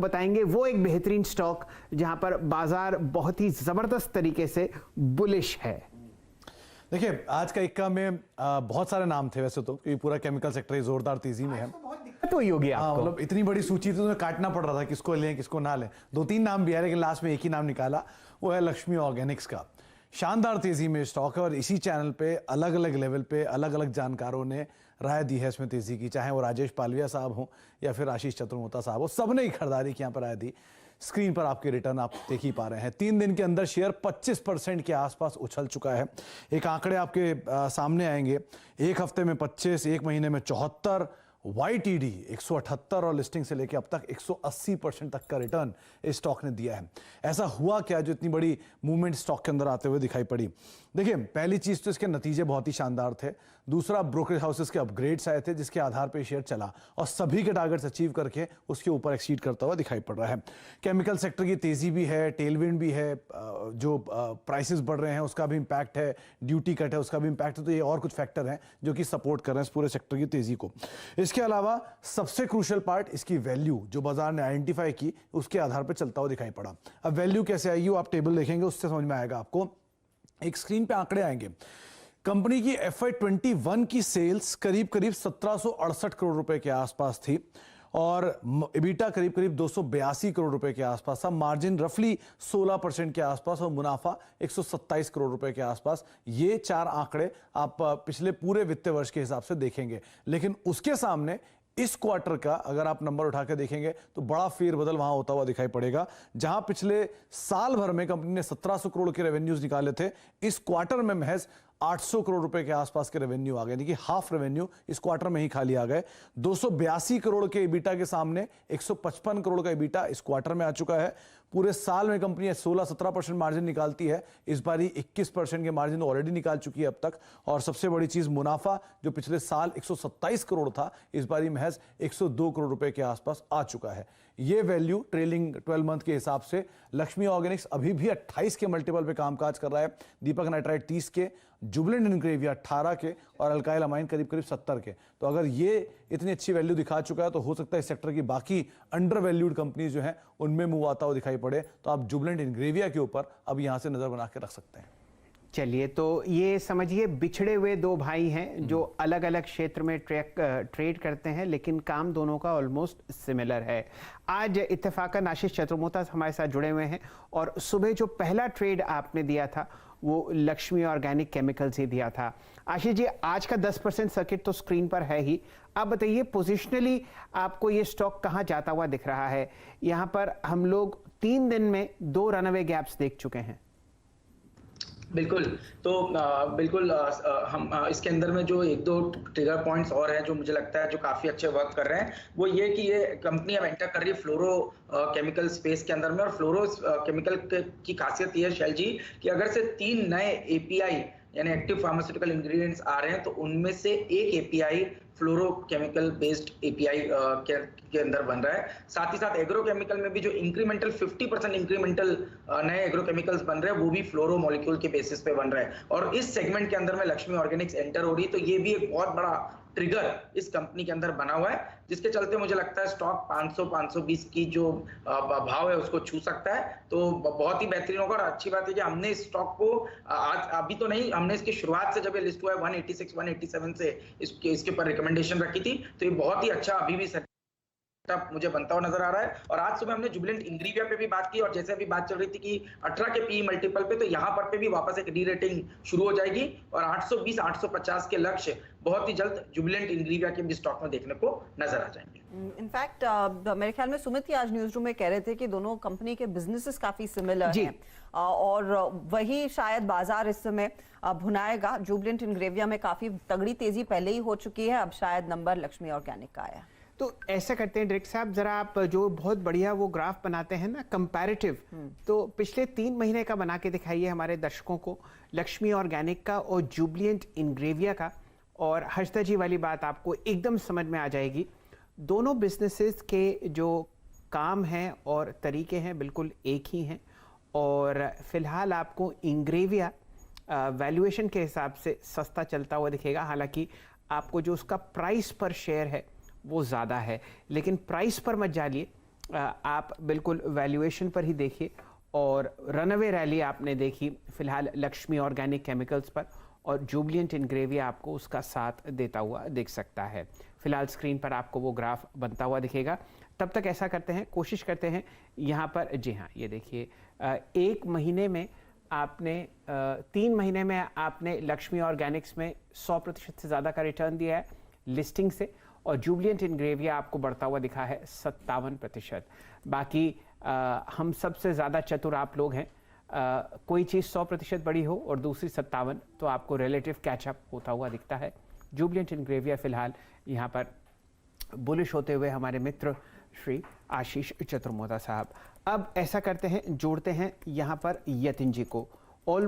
बताएंगे वो एक बेहतरीन स्टॉक जहां पर बाजार बहुत ही जबरदस्त तरीके से बुलिश है। देखिए, आज का इक्का में बहुत सारे नाम थे वैसे तो, क्योंकि पूरा केमिकल सेक्टर ही जोरदार तेजी में है। बहुत दिक्कत हुई होगी आपको। मतलब इतनी बड़ी सूची थी तो काटना पड़ रहा था किसको लें किसको ना लें। 2-3 नाम भी है लेकिन लास्ट में एक ही नाम निकाला, वो है लक्ष्मी ऑर्गेनिक्स का। शानदार तेजी में स्टॉक है और इसी चैनल पे अलग अलग लेवल पे अलग अलग जानकारों ने राय दी है इसमें तेजी की, चाहे वो राजेश पालविया साहब हों या फिर आशीष चतुर्मोता साहब हो, सबने ही खरीदारी की यहाँ पर राय दी। स्क्रीन पर आपके रिटर्न आप देख ही पा रहे हैं। 3 दिन के अंदर शेयर 25% के आसपास उछल चुका है। एक आंकड़े आपके सामने आएंगे, एक हफ्ते में 25, एक महीने में 74, YTD 178 और लिस्टिंग से लेकर अब तक 180% तक का रिटर्न इस स्टॉक ने दिया है। ऐसा हुआ क्या जो इतनी बड़ी मूवमेंट स्टॉक के अंदर आते हुए दिखाई पड़ी? देखिए, पहली चीज तो इसके नतीजे बहुत ही शानदार थे। दूसरा, ब्रोकरेज हाउसेस के अपग्रेड्स आए थे जिसके आधार पर शेयर चला और सभी के टारगेट्स अचीव करके उसके ऊपर एक्सीड करता हुआ दिखाई पड़ रहा है। केमिकल सेक्टर की तेजी भी है, टेलविंड भी है, जो प्राइसेस बढ़ रहे हैं उसका भी इंपैक्ट है, ड्यूटी कट है उसका भी इंपैक्ट है, तो ये और कुछ फैक्टर हैं जो कि सपोर्ट कर रहे हैं इस पूरे सेक्टर की तेजी को। इसके अलावा सबसे क्रूशियल पार्ट इसकी वैल्यू जो बाजार ने आइडेंटिफाई की उसके आधार पर चलता हुआ दिखाई पड़ा। अब वैल्यू कैसे आएगी वो आप टेबल देखेंगे उससे समझ में आएगा आपको। एक स्क्रीन पे आंकड़े आएंगे। कंपनी की FY21 की सेल्स करीब 1768 करोड़ रुपए के आसपास थी और EBITDA करीब 282 करोड़ रुपए के आसपास था। मार्जिन रफली 16% के आसपास और मुनाफा 127 करोड़ रुपए के आसपास। ये 4 आंकड़े आप पिछले पूरे वित्तीय वर्ष के हिसाब से देखेंगे, लेकिन उसके सामने इस क्वार्टर का अगर आप नंबर उठा के देखेंगे तो बड़ा फेरबदल वहां होता हुआ दिखाई पड़ेगा। जहां पिछले साल भर में कंपनी ने 1700 करोड़ के रेवेन्यूज निकाले थे, इस क्वार्टर में महज 800 करोड़ रुपए के आसपास के रेवेन्यू आ गए, यानी कि हाफ रेवेन्यू इस क्वार्टर में ही खाली आ गए। 282 करोड़ के EBITDA के सामने 155 करोड़ का EBITDA इस क्वार्टर में आ चुका है। पूरे साल में कंपनी 16-17% मार्जिन निकालती है, इस बारी 21% के मार्जिन ऑलरेडी निकाल चुकी है अब तक। और सबसे बड़ी चीज, मुनाफा जो पिछले साल 127 करोड़ था, इस बारी महज 102 करोड़ रुपए के आसपास आ चुका है। ये वैल्यू ट्रेलिंग 12 मंथ के हिसाब से लक्ष्मी ऑर्गेनिक्स अभी भी 28 के मल्टीपल पे कामकाज कर रहा है, दीपक नाइट्राइट 30 के, जुबिलेंट इनग्रेविया 18 के और अल्काइल अमाइन करीब 70 के। तो अगर ये इतनी अच्छी वैल्यू दिखा चुका है तो हो सकता है इस सेक्टर की बाकी अंडर वैल्यूड कंपनीज जो हैं उनमें मूव आता हुआ दिखाई पड़े। तो आप जुबिलेंट इनग्रेविया के ऊपर अब यहां से नजर बना के रख सकते हैं। चलिए, तो ये समझिए बिछड़े हुए 2 भाई हैं जो अलग अलग क्षेत्र में ट्रेड करते हैं, लेकिन काम दोनों का ऑलमोस्ट सिमिलर है। आज इत्तेफाकन आशीष चतुर्मोता हमारे साथ जुड़े हुए हैं और सुबह जो पहला ट्रेड आपने दिया था वो लक्ष्मी ऑर्गेनिक केमिकल्स ही दिया था। आशीष जी, आज का 10% सर्किट तो स्क्रीन पर है ही। आप बताइए, पोजिशनली आपको ये स्टॉक कहाँ जाता हुआ दिख रहा है? यहाँ पर हम लोग 3 दिन में 2 रनअवे गैप्स देख चुके हैं। बिल्कुल, तो बिल्कुल हम इसके अंदर में जो 1-2 ट्रिगर पॉइंट्स और हैं जो मुझे लगता है जो काफी अच्छे वर्क कर रहे हैं, वो ये कि ये कंपनी अब एंटर कर रही है फ्लोरो केमिकल स्पेस के अंदर में। और फ्लोरो केमिकल की खासियत ये है शैल जी कि अगर से 3 नए API यानी एक्टिव फार्मास्यूटिकल इंग्रेडिएंट्स आ रहे हैं तो उनमें से एक API फ्लोरो केमिकल बेस्ड API के अंदर बन रहा है। साथ ही साथ एग्रोकेमिकल में भी जो इंक्रीमेंटल 50% इंक्रीमेंटल नए एग्रोकेमिकल्स बन रहे हैं वो भी फ्लोरो मॉलिक्यूल के बेसिस पे बन रहे हैं। और इस सेगमेंट के अंदर में लक्ष्मी ऑर्गेनिक्स एंटर हो रही है, तो ये भी एक बहुत बड़ा ट्रिगर इस कंपनी के अंदर बना हुआ है, जिसके चलते मुझे लगता है स्टॉक 500-520 की जो भाव है उसको छू सकता है। तो बहुत ही बेहतरीन होगा। और अच्छी बात है कि हमने इस स्टॉक को आज अभी तो नहीं, हमने इसकी शुरुआत से जब ये लिस्ट हुआ है 186-187 से इसके ऊपर रिकमेंडेशन रखी थी, तो ये बहुत ही अच्छा अभी भी मुझे बनता हुआ नजर आ रहा है। और आज सुबह हमने जुबिलेंट इंग्रेविया पे भी बात की और जैसे अभी बात चल रही थी कि 18 के PE मल्टीपल पे, तो यहाँ पर पे भी वापस एक डी रेटिंग शुरू हो जाएगी और 820-850 के लक्ष्य बहुत ही जल्द जुबिलेंट इंग्रेविया के भी स्टॉक में देखने को नजर आ जाएंगे। इनफैक्ट मेरे ख्याल में सुमित ही आज न्यूज रूम में कह रहे थे कि दोनों कंपनी के बिजनेसेस काफी सिमिलर हैं और वही शायद बाजार इस समय भुनाएगा। जुबिलेंट इंग्रेविया में काफी तगड़ी तेजी पहले ही हो चुकी है, अब शायद नंबर लक्ष्मी ऑर्गेनिक का आया। तो ऐसा करते हैं डायरेक्टर साहब, जरा आप जो बहुत बढ़िया वो ग्राफ बनाते हैं ना कंपैरेटिव, तो पिछले 3 महीने का बना के दिखाइए हमारे दर्शकों को, लक्ष्मी ऑर्गेनिक का और जुबिलेंट इंग्रेविया का। और हर्षदा जी वाली बात आपको एकदम समझ में आ जाएगी। दोनों बिजनेसेस के जो काम हैं और तरीके हैं बिल्कुल एक ही हैं। और फिलहाल आपको इंग्रेविया वैल्यूएशन के हिसाब से सस्ता चलता हुआ दिखेगा, हालांकि आपको जो उसका प्राइस पर शेयर है वो ज़्यादा है, लेकिन प्राइस पर मत जाइए, आप बिल्कुल वैल्यूएशन पर ही देखिए और रनअवे रैली आपने देखी फिलहाल लक्ष्मी ऑर्गेनिक केमिकल्स पर और जुबिलेंट इंग्रेविया आपको उसका साथ देता हुआ दिख सकता है। फिलहाल स्क्रीन पर आपको वो ग्राफ बनता हुआ दिखेगा। तब तक ऐसा करते हैं, कोशिश करते हैं यहाँ पर, जी हाँ ये देखिए, एक महीने में आपने 3 महीने में आपने लक्ष्मी ऑर्गेनिक्स में 100% से ज़्यादा का रिटर्न दिया है लिस्टिंग से, और जुबिलेंट इंग्रेविया आपको बढ़ता हुआ दिखा है 57%। बाकी हम सबसे ज़्यादा चतुर आप लोग हैं, कोई चीज़ 100% बड़ी हो और दूसरी 57, तो आपको रिलेटिव कैचअप होता हुआ दिखता है। जुबिलेंट इंग्रेविया फिलहाल यहाँ पर बुलिश होते हुए हमारे मित्र श्री आशीष चतुर्मोदा साहब। अब ऐसा करते हैं, जोड़ते हैं यहाँ पर यतिन जी को। ऑल